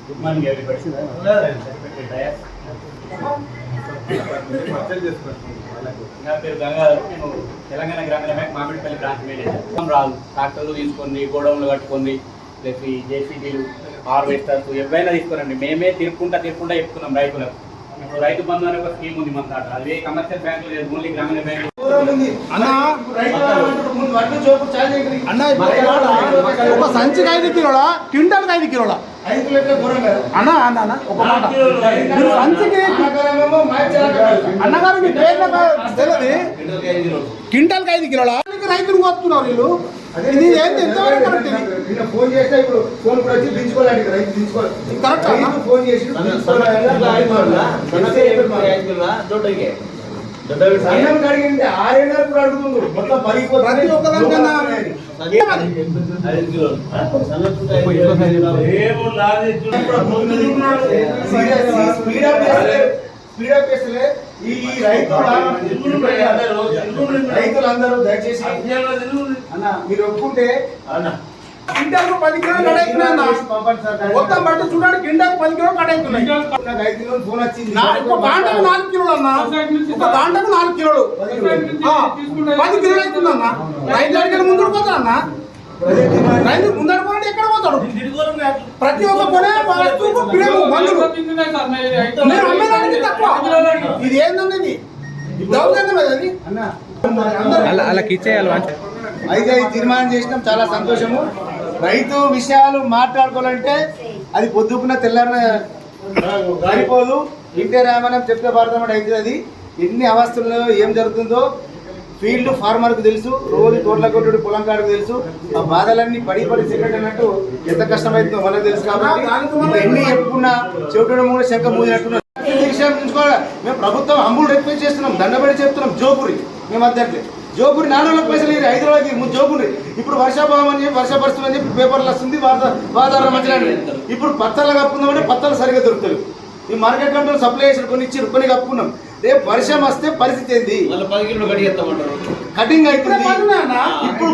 Good morning everybody. నా పేరు గంగాధర్. నేను తెలంగాణ గ్రామీణ బ్యాంక్ మామిడిపల్లి బ్రాంచ్ మేనేజర్. రాదు ట్రాక్టర్లు తీసుకొని గోడౌన్లు కట్టుకొని ప్లస్ ఈ జేసీబీలు హార్వెస్టర్స్ ఎవరైనా తీసుకోరండి. మేమే తిరుక్కుంటా చెప్తున్నాం రైతులకు. ఇప్పుడు రైతు బంధు అనే ఒక స్కీమ్ ఉంది మన దాంట్లో. అది కమర్షియల్ బ్యాంకులు లేదు, ఓన్లీ గ్రామీణ బ్యాంకు. ఒక సంచికి 5 కిలోలా, క్వింటాల్కి 5 కిలోలా అన్నా అన్న అన్న ఒక మాట, సంచికి అన్నగారు మీ పేర్ల తెలియదు, క్వింటాల్కి 5 కిలోలా రైతులు వస్తున్నారు వీళ్ళు. ఇది ఏంటి ఎంతవరకు కరెక్ట్? ఫోన్ చేస్తే ఇప్పుడు ఫోన్ కూడా వచ్చి దించుకోవాలి, రైతు దించుకోవాలి. కరెక్ట్ ఫోన్ చేసి అన్నం కడిగింటే 6 కూడా అడుగుతుంది. మొత్తం ప్రతి ఒక్కదానికన్నా స్పీడప్ చేస్తలే ఈ రైతులందరూ దయచేసి అన్న మీరు ఒప్పుకుంటే క్వింటాల్కు 10 కిలోలు కడైతున్నా మొత్తం బట్టి చూడండి, క్వింటాల్కు 10 కిలోలు కడైతున్నాయి. ఫోన్ వచ్చింది ఒక గంటకు 4 కిలోలు అన్న, ఒక గంటకు 4 కిలోలు 10 కిలోలు అవుతుందన్న. రైతు అడిగిన ముందు పోతాడు అన్న, రైతు ముందర పోతే ఎక్కడ పోతాడు? ప్రతి ఒక్క కొనే మందులు నేను అమ్మేదానికి తక్కువ. ఇది ఏంటంటే ఇది దౌర్జన్యం అది అన్న అలాకి ఇచ్చేయాలి. అయితే తీర్మానం చేసినాం, చాలా సంతోషము. రైతు విషయాలు మాట్లాడుకోవాలంటే అది పొద్దుకున్న తెల్లారిన గారిపోదు. ఇంటే రామనం చెప్తే భారతం అవుతుంది. అది ఎన్ని అవస్థల్లో ఏం జరుగుతుందో ఫీల్డ్ ఫార్మర్కు తెలుసు, రోజు తోటల కొట్టుడు పొలం కాడికి తెలుసు. ఆ బాధలన్నీ పడి సిగరెట్ అన్నట్టు ఎంత కష్టమవుతుందో మనకు తెలుసు. కాబట్టి ఎన్ని చెప్పుకున్నా చెవిటడం కూడా శంఖ మూసినట్టున్నా విషయం ఉంచుకోవాలి. మేము ప్రభుత్వం హంబుల్ రిక్వెస్ట్ చేస్తున్నాం, దండబడి చెప్తున్నాం. జోపురి మేము అద్దట్లే జోపురి 4 రోజులకు పైసలు 5 రోజులకి జోపురి. ఇప్పుడు వర్షాభావం అని చెప్పి వర్షపరుస్తుంది అని చెప్పి పేపర్లు వస్తుంది, వాతావరణ మధ్య. ఇప్పుడు పత్తాలు కప్పుకుందామంటే పత్తాలు సరిగ్గా దొరుకుతాయి. ఈ మార్కెట్ కంట్రోల్ సప్లై చేసిన కొన్ని ఇచ్చి కొన్ని కప్పుకున్నాం. రేపు వర్షం వస్తే పరిస్థితి ఏంది? కటింగ్ అవుతుంది. ఇప్పుడు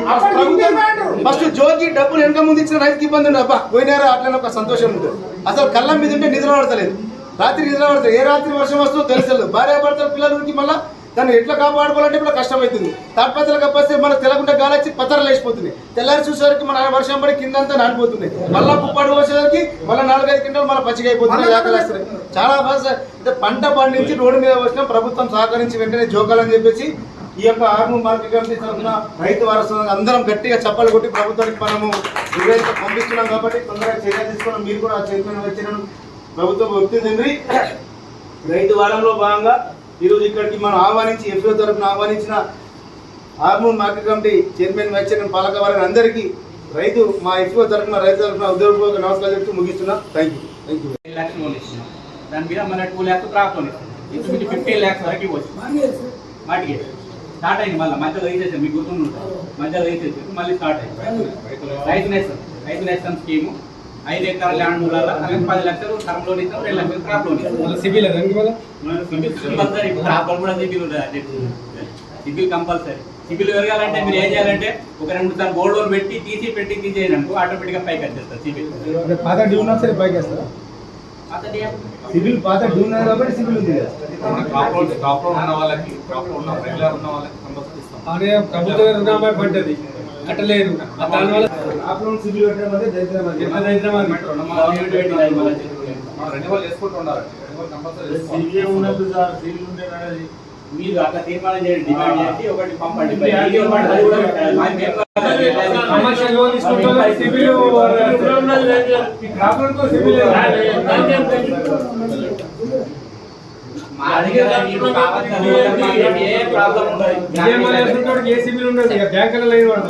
ఫస్ట్ జోకి డబ్బులు వెనక ముందు ఇచ్చిన రైతుకి ఇబ్బంది ఉండదు. అబ్బా పోయినారా అట్లనే ఒక సంతోషం ఉంటుంది. అసలు కళ్ళ మీద ఉంటే నిద్ర పడతలేదు, రాత్రి నిద్ర పడతారు. ఏ రాత్రి వర్షం వస్తుందో తెలుసలేదు. భార్య భర్తలు పిల్లలకి మళ్ళీ దాన్ని ఎట్లా కాపాడుకోవాలంటే ఇప్పుడు కష్టమవుతుంది. తాడ్పత్రలు కప్పేస్తే మనకు తెలకుండా గాలి వచ్చి పత్రాలు వేసిపోతుంది. తెల్లారి చూసేసరికి మన వర్షం పడి కిందంతా నానిపోతుంది. మళ్ళీ పుప్పాడు వచ్చేసరికి మళ్ళీ 4-5 క్వింటాలు మళ్ళీ పచ్చిగా అయిపోతుంది. వస్తున్నాయి చాలా అంటే పంట పండించి రోడ్డు మీద వచ్చిన ప్రభుత్వం సహకరించి వెంటనే జోకాలని చెప్పేసి ఈ యొక్క ఆర్మూర్ మార్కెట్ కమిటీ తరఫున రైతు వారసులు అందరం గట్టిగా చప్పలు కొట్టి ప్రభుత్వానికి మనము ఎవరైతే పంపిస్తున్నాం. కాబట్టి తొందరగా చర్య తీసుకున్నాం. మీరు కూడా చైతన్యం వచ్చిన ప్రభుత్వం ఒత్తిడి. రైతు వారంలో భాగంగా ఈరోజు ఇక్కడికి మనం ఆహ్వానించి ఎఫ్ఓ తరఫున ఆహ్వానించిన Armur market committee chairman vice chairman పాలక వారిని అందరికీ రైతు మా ఎఫ్ఓ తరఫున రైతు తరఫున ఉద్యోగపూర్వక నమస్కారం చెప్తూ ముగిస్తున్నా. Thank you. 10 లక్షలు లోన్ ఇస్తున్నాం. దాని మీద మన 2 లక్షలు క్రాప్ లోన్ ఇస్తున్నాం. ఇంచుమించు 15 లక్షల వరకు వచ్చింది. మాటికి స్టార్ట్ అయింది. మళ్ళీ మధ్యలో రైతు మీకు గుర్తుంటుంది, మధ్యలో రైతు మళ్ళీ స్టార్ట్ అయింది. రైతు నేస్తం స్కీము 5 ఎకరాల ల్యాండ్ మూలాల 10 లక్షలు టర్మ్ లోన్ ఇస్తాం, 2 లక్షలు క్రాప్ లోన్ ఇస్తాం. సిబిల్ కంపల్సరీ. క్రాప్ లోన్ కూడా సిబిల్ ఉంటుంది. సిబిల్ కంపల్సరీ. సిబిల్ పెరగాలంటే మీరు ఏం చేయాలంటే ఒక 2 సార్లు గోల్డ్ లోన్ పెట్టి తీసేయండి అనుకో, ఆటోమేటిక్గా పైకి వచ్చేస్తారు సిబిల్. పాత డ్యూ ఉన్నా సరే పైకి వస్తారా? సిబిల్ పాత డ్యూ ఉన్నది కాబట్టి సిబిల్ ఉంది. క్రాప్ లోన్ ఉన్న వాళ్ళకి, క్రాప్ లోన్ ఉన్న రెగ్యులర్ ఉన్న వాళ్ళకి కంపల్సరీ ఇస్తాం. అదే ప్రభుత్వ రుణమాఫీ పడ్డది కట్టలేదు. దానివల్ల క్రాప్ లోన్ సిబిల్ పెట్టడం అంటే రెన్యువల్ చేసుకుంటూ ఉండాలి. రెన్యువల్ కంపల్సరీ మీరు అట్లా తీర్మానం చేయండి, డిమాండ్ చేసి ఒకటి పంపండి. కమర్షియల్ లోన్ తీసుకుంటే సిబిల్ క్రాప్ లోన్ తో సిబిల్ మా దగ్గర మీకు కావాల్సిన ఏ ప్రాబ్లం ఉండదు. ఏ సిబిల్ ఉండదు, బ్యాంకులో లేని వాడు.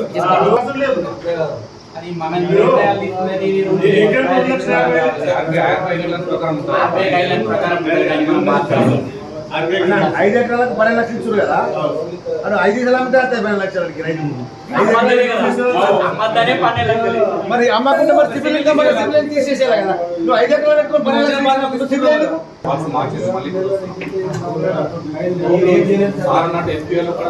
అది మనం తీసుకునేది 5 ప్రకారం 5 ఎకరాలకు 12 లక్షలు ఇచ్చారు కదా, అటు 5 కిలోమీటర్లు 12 లక్షలకి రైతు. మరి అమ్మకుంటే మరి సిబిల్ ఇంకా మరి సిబిల్ తీసేసేలా కదా. నువ్వు 5 ఎకరాలు పెట్టుకుని 12 లక్షలు సిబిల్ ఎందుకు? సార్ అన్నట్టు ఎస్పీఎల్ కూడా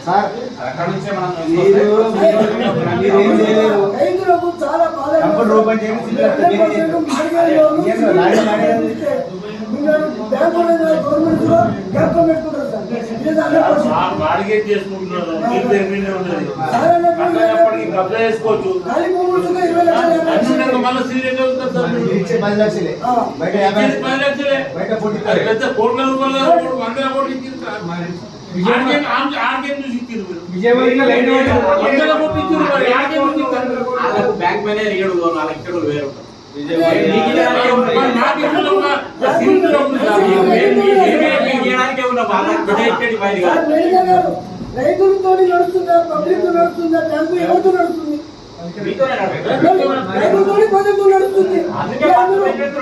సార్ అక్కడ నుంచే మనం రైతులకు చాలా బాధ కంప్యూటర్ ఓపెన్ చేసి బాడిగేట్ చేసుకుంటున్నారు మీరు పేరు ఉన్నది కబ్జా చేసుకోవచ్చు మళ్ళీ సీరియస్ ఇచ్చే 10 లక్షలే బయట 50 10 లక్షలే బయట 40 పెద్ద కోట్ల రూపాయలు 100 కోట్లు ఇచ్చింది బ్యాంక్ మేనేజర్ 7 లక్షలు వేరు రైతులతో నడుస్తుందా పబ్లిక్ నడుస్తుందా బ్యాంకు ఎవరితో నడుస్తుంది రైతులతో ప్రజలతో నడుస్తుంది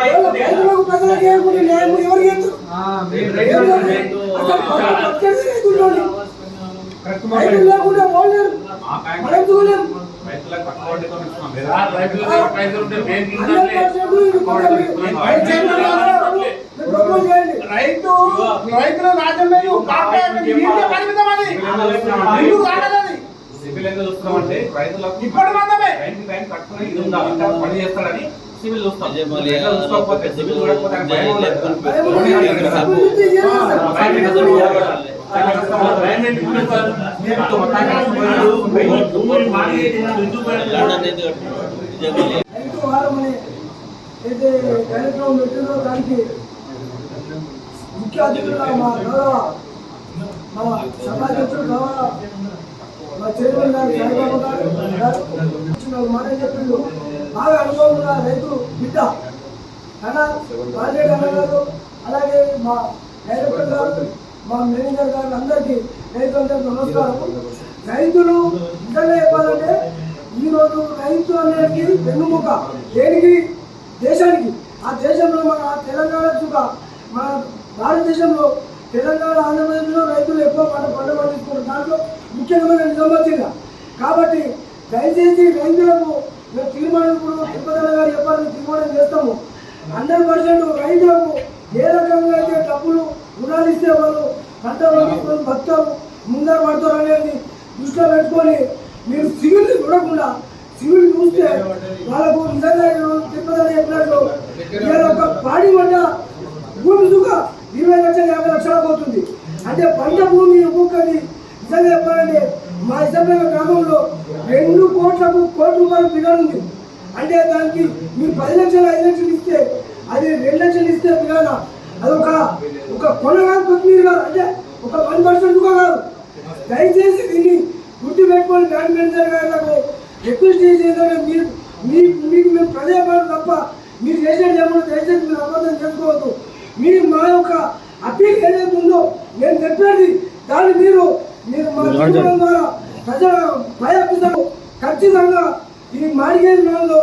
రైతులకు ప్రజలకు ఏమని న్యాయం ఎవరు రైతులు లేకుండా పోలేరు మనం రైతులకు తక్కువ వడ్డీతో ఇస్తున్నాం. రైతుల దగ్గర పైసలు ఉంటే బ్యాంకింగ్ రైతుల రాజ్యం సివిల్ ఎందుకు చూస్తామంటే రైతులకు ఇప్పటి మందమే టైం కట్టుకుని ఇది ఉండాలి ఇంకా పని చేస్తాడని సివిల్ చూస్తాం. ఎట్లా చూసుకోకపోతే సివిల్ చూడకపోతే ఆయన భయం ఉండదు. రైతు వారమని అయితే కార్యక్రమం పెట్టిందో దానికి ముఖ్య అతిథులుగా మా గౌరవ మా సభాధ్యక్షుడు గౌరవ మా చైర్మన్ గారు సాయిబాబు గారు మాట చెప్పిండు. బాగా అనుభవం ఉన్న రైతు బిడ్డ అన్న బాధ్యత అన్నగారు, అలాగే మా డైరెక్టర్ గారు, మా మేనేజర్ గారు అందరికీ రైతులందరికీ నమస్కారం. రైతులు నిజంగా చెప్పాలంటే ఈరోజు రైతు అనేది వెన్నుముక దేనికి దేశానికి. ఆ దేశంలో మన తెలంగాణ చుక్క మన భారతదేశంలో తెలంగాణ ఆంధ్రప్రదేశ్లో రైతులు ఎక్కువ పండించుకుంటారు. దాంట్లో ముఖ్యమైన నిజామాబాద్ జిల్లా కాబట్టి దయచేసి రైతులకు మేము తీర్మానం ఇప్పుడు తిరుపతి గారు చెప్పాలని తీర్మానం చేస్తాము. 100% రైతులకు ఏ రకంగా అయితే డబ్బులు రుణాలు ఇస్తే వాళ్ళు పంట పండించుకొని బతారు ముందర పడతారు అనేది దృష్టిలో పెట్టుకొని మీరు సివిల్ చూడకుండా సివిల్ చూస్తే వాళ్ళకు నిజంగా తిరుపతి చెప్పినట్టు ఒక పాడి పంట భూమి సుఖ 20 లక్షలు 50 లక్షలు పోతుంది. అంటే పంట భూమి ఒక్కొక్కది నిజంగా చెప్పాలంటే మా ఇష్టమైన గ్రామంలో 2 కోట్లకు కోటి రూపాయలు బిగాడు ఉంది. అంటే దానికి మీరు 10 లక్షలు 5 లక్షలు ఇస్తే అది 2 లక్షలు ఇస్తే బిగాన అది ఒక కొన కాదు, కొత్తిమీర కాదు, అంటే ఒక 1% కూడా కాదు. దయచేసి దీన్ని గుర్తు పెట్టుకొని బ్యాంక్ మేనేజర్ గారు రిక్వెస్ట్ చేసేది మీకు మేము ప్రజాపాలన తప్ప మీరు చేసేది ఏమన్నా దయచేసి మీరు అబద్ధం చేసుకోవద్దు. మీరు మా యొక్క అప్పీల్ ఏదైతే ఉందో నేను చెప్పేది దాన్ని మీరు మా జీవనం ద్వారా ప్రజల పై ఆఫీసర్ ఖచ్చితంగా ఈ మార్గేజ్ లోన్లో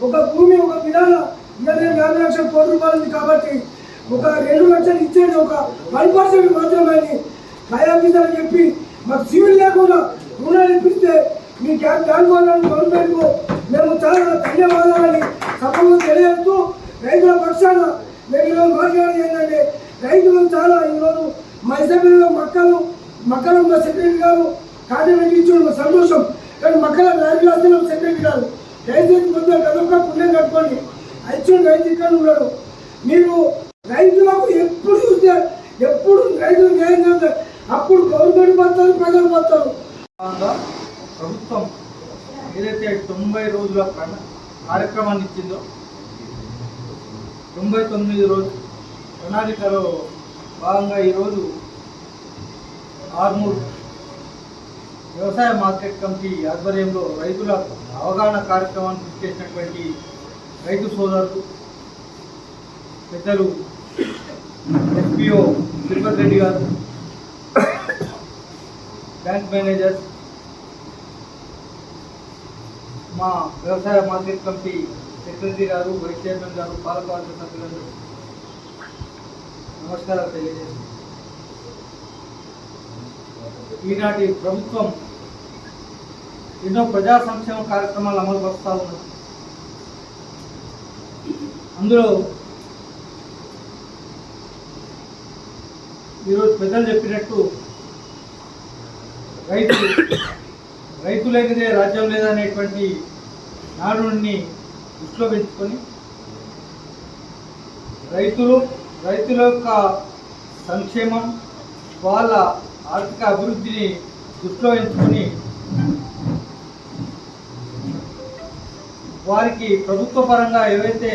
ఒక భూమి ఒక విధానం 50 లక్షల కోట్ల రూపాయలు ఉంది కాబట్టి ఒక 2 లక్షలు ఇచ్చేది ఒక 1% మాత్రమే పై ఆఫీసర్ చెప్పి మాకు సివిల్ లేకుండా రుణాలు ఇప్పిస్తే మీ బ్యాంక్ వాళ్ళని గవర్నమెంట్కు మేము చాలా ధన్యవాదాలని సభలో తెలియజేస్తూ రైతుల పక్షాన మేము ఈరోజు మాట్లాడేది ఏంటంటే రైతులు చాలా ఈరోజు మా అసెంబ్లీలో మక్కల మా సెక్రటరీ గారు కాంట్రిబ్యూట్ ఇచ్చిన సంతోషం. కానీ మక్కల వ్యాధిలో సెక్రటరీ గారు దయచేసి కొంచెం కనుక పుణ్యం కట్టుకోండి. ఇచ్చిన రైతు ఇక్కడ ఉన్నాడు. మీరు రైతులకు ఎప్పుడు చూస్తే ఎప్పుడు రైతులు న్యాయం చేస్తారు. అప్పుడు గవర్నమెంట్ పోతారు, ప్రజలు పోతారు. ప్రభుత్వం ఏదైతే 90 రోజుల కార్యక్రమాన్ని ఇచ్చిందో 99 రోజు ప్రణాళికలో భాగంగా ఈరోజు ఆర్మూర్ వ్యవసాయ మార్కెట్ కమిటీ ఆధ్వర్యంలో రైతుల అవగాహన కార్యక్రమాన్ని పూర్తి చేసినటువంటి రైతు సోదరులు పెద్దలు ఎస్పీఓ తిరుపతి రెడ్డి గారు, బ్యాంక్ మేనేజర్, మా వ్యవసాయ మార్కెట్ కమిటీ సెక్రటరీ గారు, వైస్ చైర్మన్ గారు, పాలకవర్గ సభ్యులందరూ నమస్కారాలు తెలియజేస్తున్నాను. ఈనాటి ప్రభుత్వం ఎన్నో ప్రజా సంక్షేమ కార్యక్రమాలు అమలు పరుస్తూ ఉన్నారు. అందులో ఈరోజు పెద్దలు చెప్పినట్టు రైతు లేనిదే రాజ్యం లేదనేటువంటి నానుడిని దృష్టిలో పెంచుకొని రైతుల యొక్క సంక్షేమం, వాళ్ళ ఆర్థిక అభివృద్ధిని దృష్టిలో ఉంచుకొని వారికి ప్రభుత్వ పరంగా ఏవైతే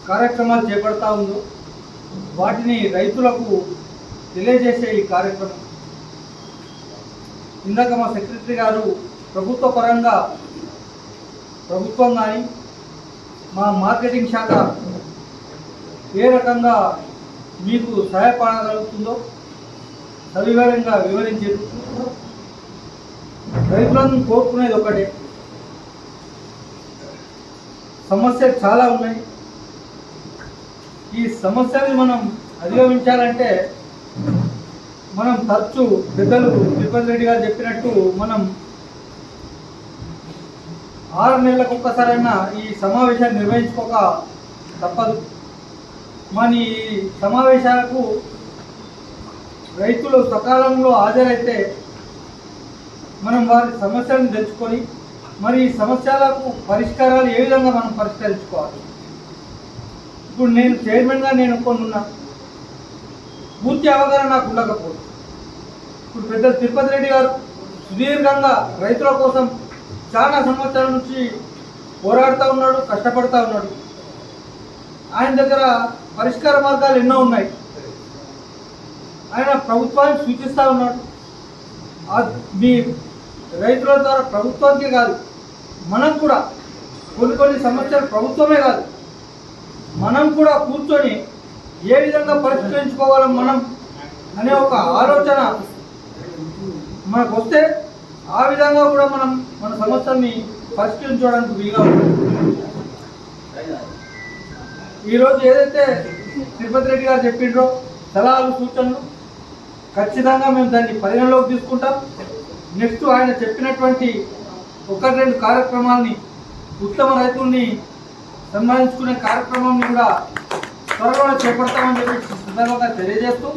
కార్యక్రమాలు చేపడతా ఉందో వాటిని రైతులకు తెలియజేసే ఈ కార్యక్రమం. ఇందాక మా సెక్రటరీ గారు ప్రభుత్వ పరంగా ప్రభుత్వం కానీ మా మార్కెటింగ్ శాఖ ఏ రకంగా మీకు సహాయపడగలుగుతుందో సవివరంగా వివరించారు. రైతులను కోరుకునేది ఒకటే, సమస్యలు చాలా ఉన్నాయి. ఈ సమస్యల్ని మనం అధిగమించాలంటే మనం తరచు పెద్దలు తిరుపతి రెడ్డి గారు చెప్పినట్టు మనం 6 నెలలకు ఒక్కసారైనా ఈ సమావేశాన్ని నిర్వహించుకోక తప్పదు. మన ఈ సమావేశాలకు రైతులు సకాలంలో హాజరైతే మనం వారి సమస్యలను తెలుసుకొని మరి ఈ సమస్యలకు పరిష్కారాలు ఏ విధంగా మనం పరిష్కరించుకోవాలి. ఇప్పుడు నేను చైర్మన్గా నేను కొనున్నా, పూర్తి అవగాహన నాకు ఉండకపోవచ్చు. ఇప్పుడు పెద్ద తిరుపతి రెడ్డి గారు సుదీర్ఘంగా రైతుల కోసం చాలా సంవత్సరాల నుంచి పోరాడుతూ ఉన్నాడు, కష్టపడుతూ ఉన్నాడు. ఆయన దగ్గర పరిష్కార మార్గాలు ఎన్నో ఉన్నాయి. ఆయన ప్రభుత్వానికి సూచిస్తూ ఉన్నాడు. మీ రైతుల ద్వారా ప్రభుత్వానికే కాదు, మనం కూడా కొన్ని సమస్యలు ప్రభుత్వమే కాదు, మనం కూడా కూర్చొని ఏ విధంగా పరిష్కరించుకోగలం మనం అనే ఒక ఆలోచన మనకు వస్తే ఆ విధంగా కూడా మనం మన సమస్యల్ని పరిష్కరించుకోవడానికి వీలుగా ఉంటుంది. ఈరోజు ఏదైతే తిరుపతి రెడ్డి గారు చెప్పిండ్రో సలహాలు సూచనలు ఖచ్చితంగా మేము దాన్ని పరిగణలోకి తీసుకుంటాం. నెక్స్ట్ ఆయన చెప్పినటువంటి 1-2 కార్యక్రమాలని ఉత్తమ రైతుల్ని సన్మానించుకునే కార్యక్రమాన్ని కూడా త్వరలో చేపడతామని చెప్పి సందర్భంగా తెలియజేస్తూ